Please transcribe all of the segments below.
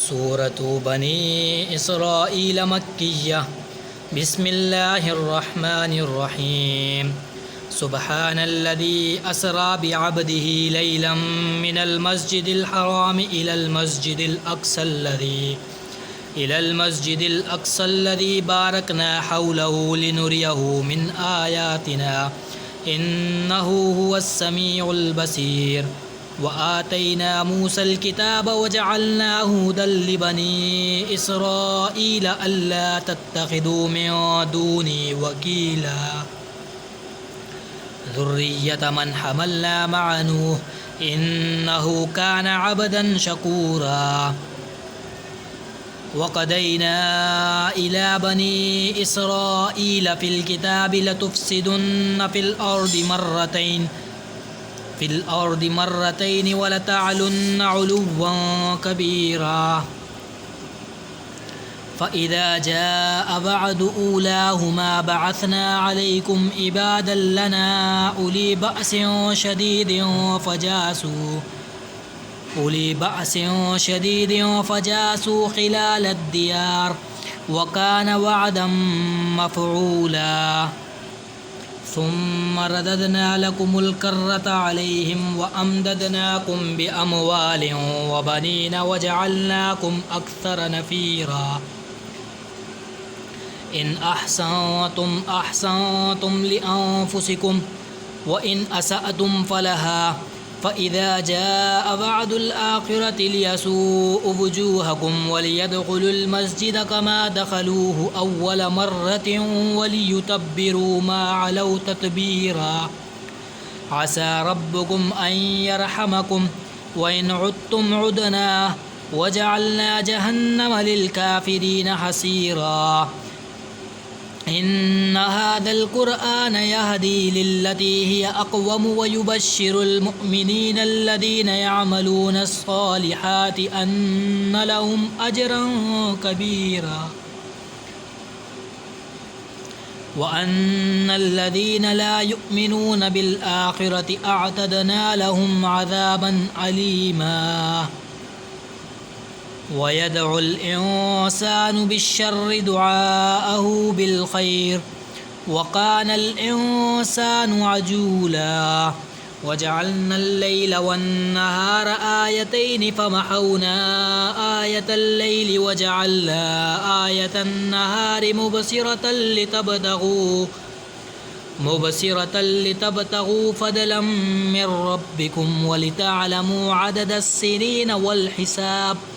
सूरतु बनी इसराईल मक्किय्या बिस्मिल्लाहिर्रहमानिर्रहीम सुब्हानल्लज़ी अस्रा बिअब्दिही लैलन मिनल मस्जिदिल हराम इलल मस्जिदिल अक़्सल्लज़ी बारकना हौलहु लिनुरियहु मिन आयातिना इन्नहु हुवस्समीउल बसीर व आतैना मूसल किताब वजअलनाहु हुदल लिबनी इसराईल अल्ला तत्तखिदू मिन दूनी वकीला ज़ुर्रिय्यत मन हमलना मअ नूह इन्नहु कान अब्दन शकूरा वक़दैना इला बनी इसराईल फ़िल किताबि लतुफ़्सिदुन्न फ़िल अर्दि मर्रतैन वलतअलुन्न उलुव्वन कबीरा फ़इज़ा जाअ वअदु ऊलाहुमा बअथना अलैकुम इबादन लना उली बअसिन शदीदिन फ़जासू खिलाल दियार वकान वअदन मफ़ऊला सुम्म रददना लकुमुल कर्रता अलैहिम व अमददनाकुम बिअमवालिन व बनीन वजअलनाकुम अक्सर नफ़ीरा इन अहसनतुम लिअन्फुसिकुम व इन असअतुम फलहा फ़इज़ा जाअ वअदुल आखिरति लियसूअ वुजूहकुम वलियदखुलुल मस्जिद कमा दखलूहु अव्वल मर्रतिन वलियुतब्बिरू मा अलौ तत्बीरा असा रब्बुकुम अन यरहमकुम व इन उद्तुम उदना वजअलना जहन्नम लिलकाफिरीन हसीरा इन्न हाज़ल क़ुरआन यहदी लिल्लती हिय अक़वम व युबश्शिरुल मुअ्मिनीन अल्लज़ीना यअमलूनस सालिहाति अन्न लहुम अजरन कबीरा व अन्नल लज़ीना ला युमिनून बिल आखिरति अअतदना लहुम अज़ाबन अलीमा वयदउल इंसानु बिश्शर्रि दुआअहु बिलखैर वकानल इंसानु अजूला वजअलनल लैला वन्नहार आयतैनि फमहौना आयतल लैलि वजअलना आयतन नहारि मुबसिरतल लितबतगू फदलन मिन रब्बिकुम वलितअलमू अददस सिनीन वल हिसाब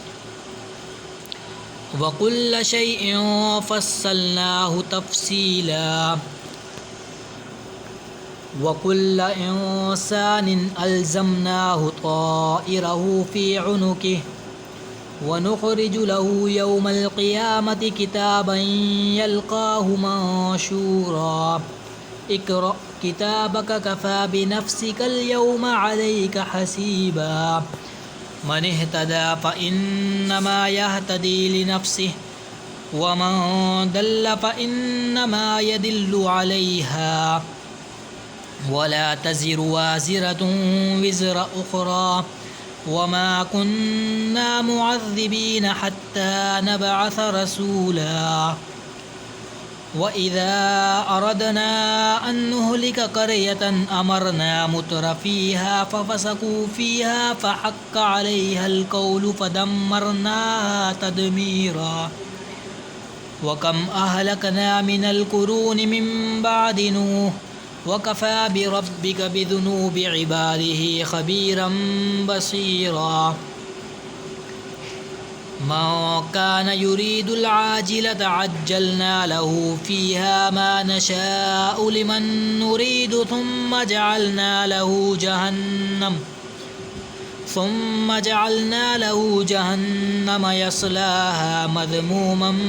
वकुल्ल शैइन फस्सलनाहु तफ़सीला वकुल्ल इंसानिन अल्ज़मनाहु ताइरहु फ़ी उनुकिहि वनुख़रिजु लहु यौमल क़ियामति किताबन यल्क़ाहु मंशूरा इक़रा किताबक कफ़ा बिनफ़्सिकल यौमा अलैका हसीबा मन इहतदा फ़इन्नमा यहतदी लिनफ़्सिहि व मन दल्ल फ़इन्नमा यदिल्लु अलैहा वला तज़िरु वाज़िरतुन विज़रा उख़रा वमा कुन्ना मुअज़्ज़िबीन हत्ता नबअथ रसूला वइज़ा अरदना अन नुहलिक क़र्यतन अमरना मुत्रफ़ीहा फ़फ़सक़ू फ़ीहा फ़हक़्क़ अलैहल क़ौलु फ़दम्मरनाहा तदमीरा वकम अहलकना मिनल क़ुरूनि मिन बअदि नूह वकफ़ा बिरब्बिक बिज़ुनूबि इबादिही ख़बीरन बसीरा मन कान युरीदुल आजिलत अज्जलना लहु फ़ीहा मा नशाअु लिमन नुरीदु थुम्म जअलना लहु जहन्नम यस्लाहा मज़मूमन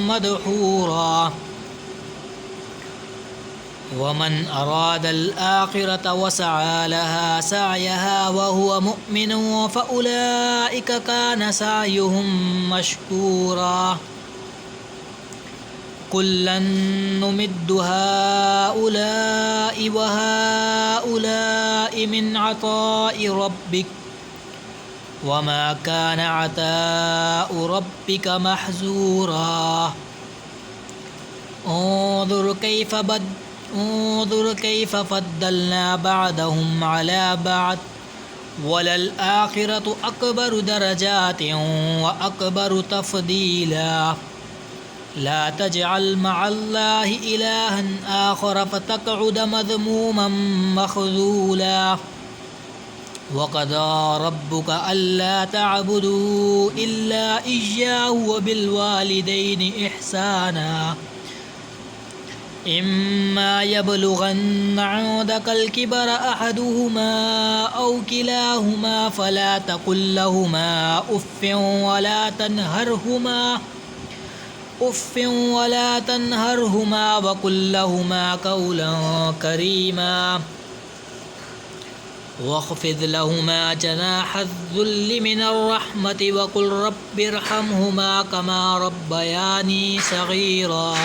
मदहूरा वमन अरादल आखिरत वसअ लहा सअयहा वहुव मुअ्मिन फ़उलाइक कान सअयुहुम मशकूरा कुल्लन नुमिद्दु हाउलाइ व हाउलाइ मिन अताइ रब्बिक وما كان عطاء ربك محظورا انظر كيف فضلنا بعضهم على بعض وللآخرة أكبر درجات وأكبر تفضيلا لا تجعل مع الله إلها آخر فتقعد مذموما مخذولا وقضى ربك ألا تعبدوا إلا إياه وبالوالدين إحسانا إما يبلغن عندك الكبر أحدهما أو كلاهما فلا تقل لهما أف ولا تنهرهما وقل لهما قولا كريما واخفض لهما جناح الذل من الرحمة وقل رب ارحمهما كما ربياني صغيرا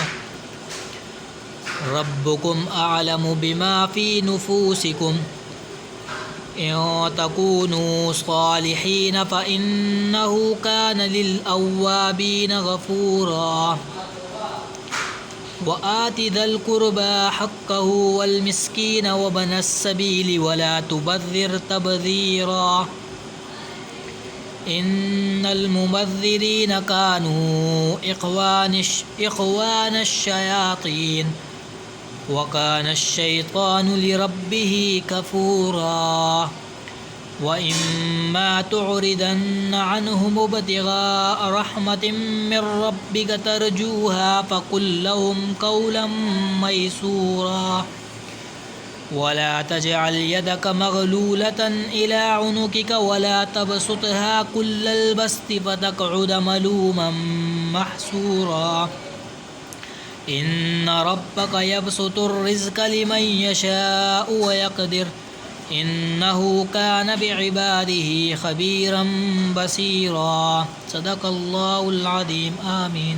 ربكم أعلم بما في نفوسكم إن تكونوا صالحين فإنه كان للأوابين غفورا وآت ذا القربى حقه والمسكين وابن السبيل ولا تبذر تبذيرا إن المبذرين كانوا إخوان الشياطين وكان الشيطان لربه كفورا وإما تعرضن عنهم ابتغاء رحمة من ربك ترجوها فقل لهم قولا ميسورا ولا تجعل يدك مغلولة إلى عنقك ولا تبسطها كل البسط فتقعد ملوما محسورا إن ربك يبسط الرزق لمن يشاء ويقدر إنه كان بعباده خبيرا بصيرا صدق الله العظيم آمين.